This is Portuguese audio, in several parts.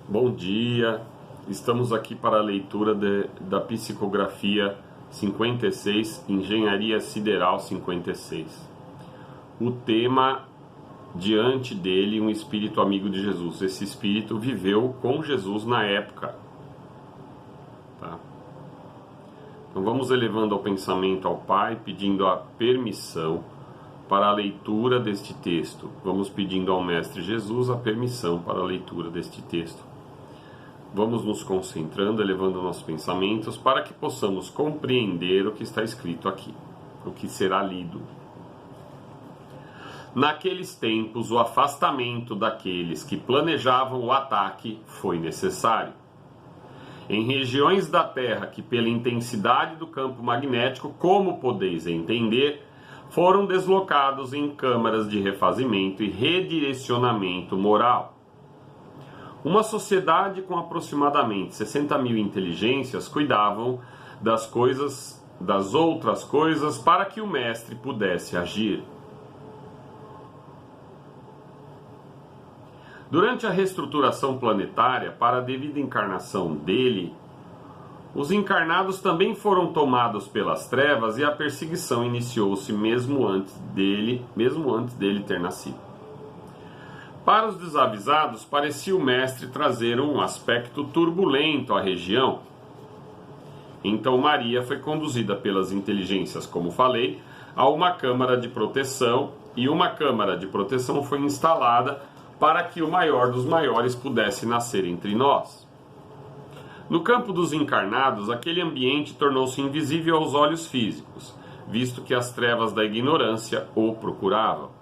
Bom dia, estamos aqui para a leitura da psicografia 56, Engenharia Sideral 56. O tema, diante dele, um espírito amigo de Jesus. Esse espírito viveu com Jesus na época. Tá? Então vamos elevando ao pensamento ao Pai, pedindo a permissão para a leitura deste texto. Vamos pedindo ao Mestre Jesus a permissão para a leitura deste texto. Vamos nos concentrando, elevando nossos pensamentos para que possamos compreender o que está escrito aqui, o que será lido. Naqueles tempos, o afastamento daqueles que planejavam o ataque foi necessário. Em regiões da Terra que, pela intensidade do campo magnético, como podeis entender, foram deslocados em câmaras de refazimento e redirecionamento moral. Uma sociedade com aproximadamente 60 mil inteligências cuidavam das outras coisas para que o mestre pudesse agir. Durante a reestruturação planetária, para a devida encarnação dele, os encarnados também foram tomados pelas trevas e a perseguição iniciou-se mesmo antes dele ter nascido. Para os desavisados, parecia o mestre trazer um aspecto turbulento à região. Então Maria foi conduzida pelas inteligências, como falei, a uma câmara de proteção, e uma câmara de proteção foi instalada para que o maior dos maiores pudesse nascer entre nós. No campo dos encarnados, aquele ambiente tornou-se invisível aos olhos físicos, visto que as trevas da ignorância o procuravam.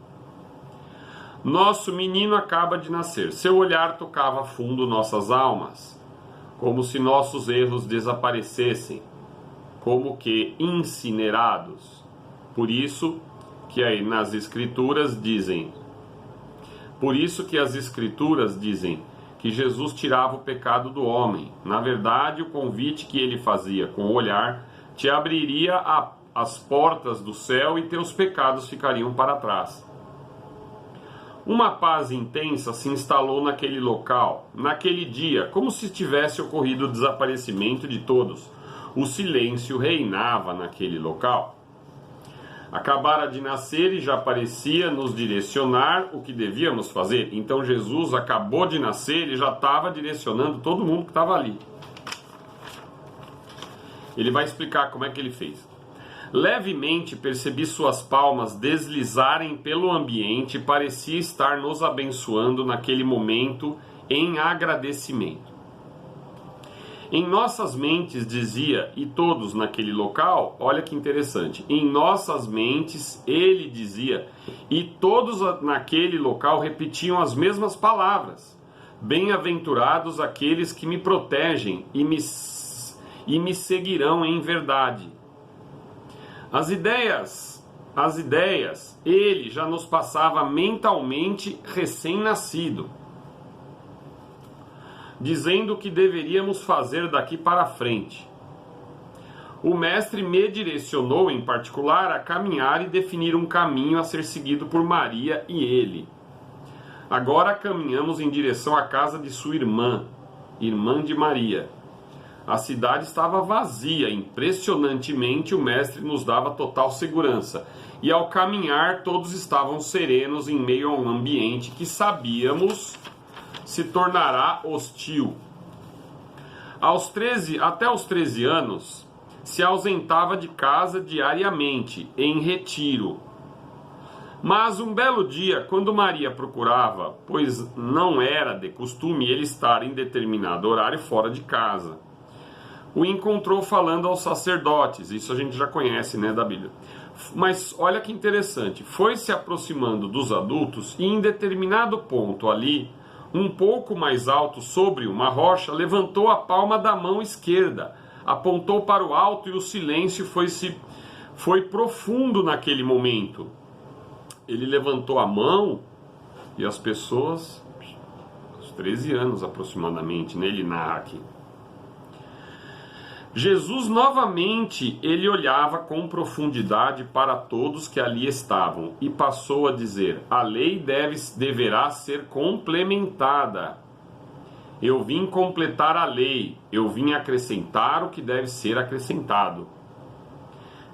Nosso menino acaba de nascer. Seu olhar tocava a fundo nossas almas, como se nossos erros desaparecessem, como que incinerados. Por isso que as Escrituras dizem que Jesus tirava o pecado do homem. Na verdade, o convite que ele fazia com o olhar te abriria as portas do céu e teus pecados ficariam para trás. Uma paz intensa se instalou naquele local, naquele dia, como se tivesse ocorrido o desaparecimento de todos. O silêncio reinava naquele local. Acabara de nascer e já parecia nos direcionar o que devíamos fazer. Então Jesus acabou de nascer e já estava direcionando todo mundo que estava ali. Ele vai explicar como é que ele fez. Levemente percebi suas palmas deslizarem pelo ambiente e parecia estar nos abençoando naquele momento em agradecimento. Em nossas mentes dizia, e todos naquele local, olha que interessante, em nossas mentes ele dizia, e todos naquele local repetiam as mesmas palavras. Bem-aventurados aqueles que me protegem e me seguirão em verdade. As ideias, ele já nos passava mentalmente recém-nascido, dizendo o que deveríamos fazer daqui para frente. O mestre me direcionou, em particular, a caminhar e definir um caminho a ser seguido por Maria e ele. Agora caminhamos em direção à casa de sua irmã de Maria. A cidade estava vazia, impressionantemente o mestre nos dava total segurança. E ao caminhar todos estavam serenos em meio a um ambiente que sabíamos se tornará hostil. Até os 13 anos, se ausentava de casa diariamente, em retiro. Mas um belo dia, quando Maria procurava, pois não era de costume ele estar em determinado horário fora de casa, o encontrou falando aos sacerdotes. Isso a gente já conhece, né, da Bíblia. Mas olha que interessante, foi se aproximando dos adultos e em determinado ponto ali, um pouco mais alto sobre uma rocha, levantou a palma da mão esquerda, apontou para o alto e o silêncio foi profundo naquele momento. Ele levantou a mão e as pessoas, aos 13 anos aproximadamente, né, ele narra aqui. Jesus novamente, ele olhava com profundidade para todos que ali estavam e passou a dizer: a lei deverá ser complementada. Eu vim completar a lei, eu vim acrescentar o que deve ser acrescentado.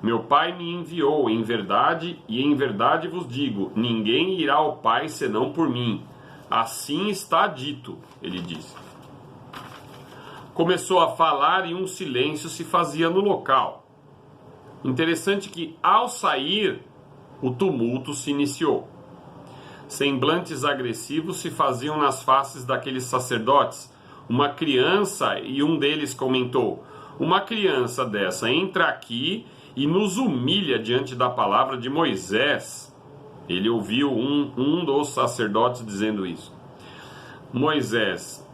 Meu Pai me enviou em verdade, e em verdade vos digo, ninguém irá ao Pai senão por mim. Assim está dito, ele disse. Começou a falar e um silêncio se fazia no local. Interessante que, ao sair, o tumulto se iniciou. Semblantes agressivos se faziam nas faces daqueles sacerdotes. Uma criança, e um deles comentou, uma criança dessa entra aqui e nos humilha diante da palavra de Moisés. Ele ouviu um dos sacerdotes dizendo isso. Moisés,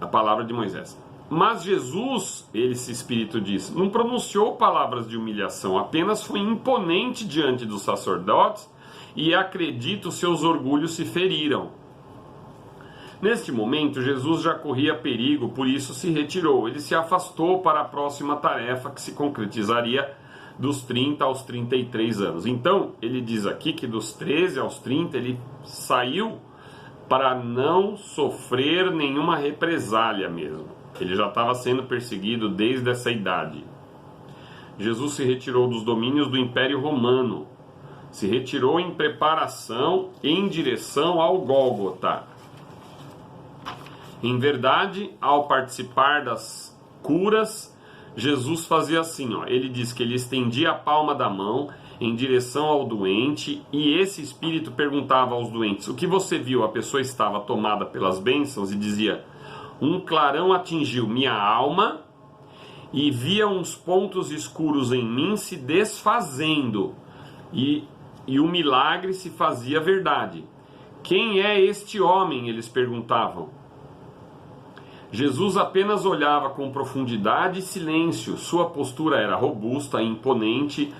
a palavra de Moisés. Mas Jesus, esse Espírito disse, não pronunciou palavras de humilhação, apenas foi imponente diante dos sacerdotes e acredito seus orgulhos se feriram. Neste momento, Jesus já corria perigo, por isso se retirou. Ele se afastou para a próxima tarefa que se concretizaria dos 30 aos 33 anos. Então, ele diz aqui que dos 13 aos 30 ele saiu para não sofrer nenhuma represália mesmo. Ele já estava sendo perseguido desde essa idade. Jesus se retirou dos domínios do Império Romano. Se retirou em preparação em direção ao Gólgota. Em verdade, ao participar das curas, Jesus fazia assim, ele diz que ele estendia a palma da mão em direção ao doente e esse espírito perguntava aos doentes, o que você viu? A pessoa estava tomada pelas bênçãos e dizia, um clarão atingiu minha alma e via uns pontos escuros em mim se desfazendo e o milagre se fazia verdade. Quem é este homem? Eles perguntavam. Jesus apenas olhava com profundidade e silêncio. Sua postura era robusta, imponente,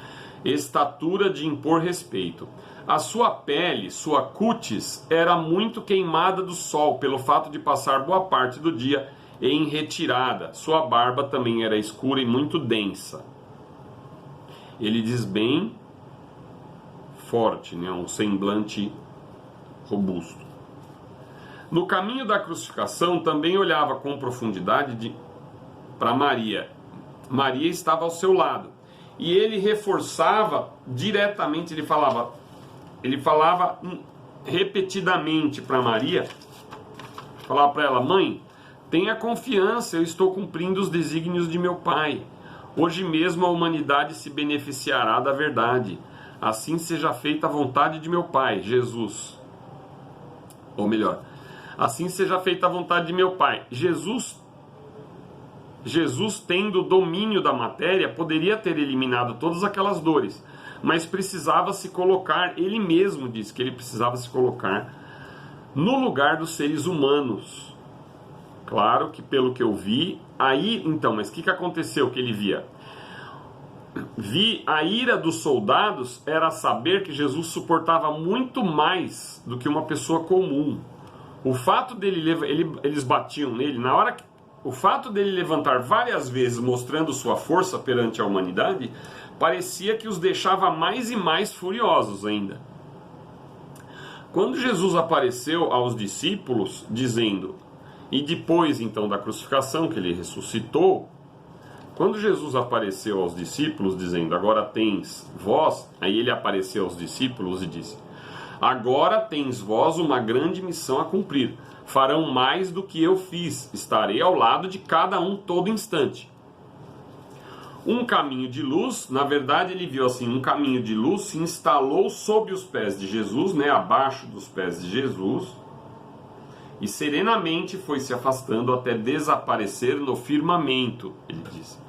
estatura de impor respeito. A sua pele, sua cutis, era muito queimada do sol, pelo fato de passar boa parte do dia em retirada. Sua barba também era escura e muito densa. Ele diz bem forte, um semblante robusto. No caminho da crucificação, também olhava com profundidade para Maria. Maria estava ao seu lado. E ele reforçava diretamente, ele falava repetidamente para Maria, falava para ela, mãe, tenha confiança, eu estou cumprindo os desígnios de meu Pai. Hoje mesmo a humanidade se beneficiará da verdade. Assim seja feita a vontade de meu Pai, Jesus. Ou melhor, assim seja feita a vontade de meu Pai. Jesus, tendo domínio da matéria, poderia ter eliminado todas aquelas dores, mas precisava se colocar, ele mesmo disse que ele precisava se colocar no lugar dos seres humanos. Claro que pelo que eu vi, aí então, mas o que aconteceu que ele via? A ira dos soldados era saber que Jesus suportava muito mais do que uma pessoa comum. O fato dele, eles batiam nele, o fato dele levantar várias vezes mostrando sua força perante a humanidade, parecia que os deixava mais e mais furiosos ainda. Quando Jesus apareceu aos discípulos, dizendo, e depois então da crucificação que ele ressuscitou, quando Jesus apareceu aos discípulos dizendo, agora tens vós, aí ele apareceu aos discípulos e disse, agora tens vós uma grande missão a cumprir, farão mais do que eu fiz, estarei ao lado de cada um todo instante. Um caminho de luz, na verdade ele viu assim, um caminho de luz se instalou sob os pés de Jesus, abaixo dos pés de Jesus, e serenamente foi se afastando até desaparecer no firmamento, ele disse.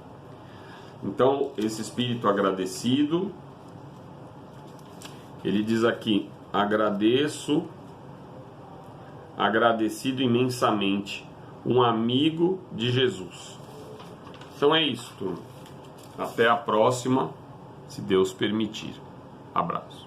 Então, esse espírito agradecido, ele diz aqui, agradecido imensamente, um amigo de Jesus. Então é isso, turma. Até a próxima, se Deus permitir. Abraço.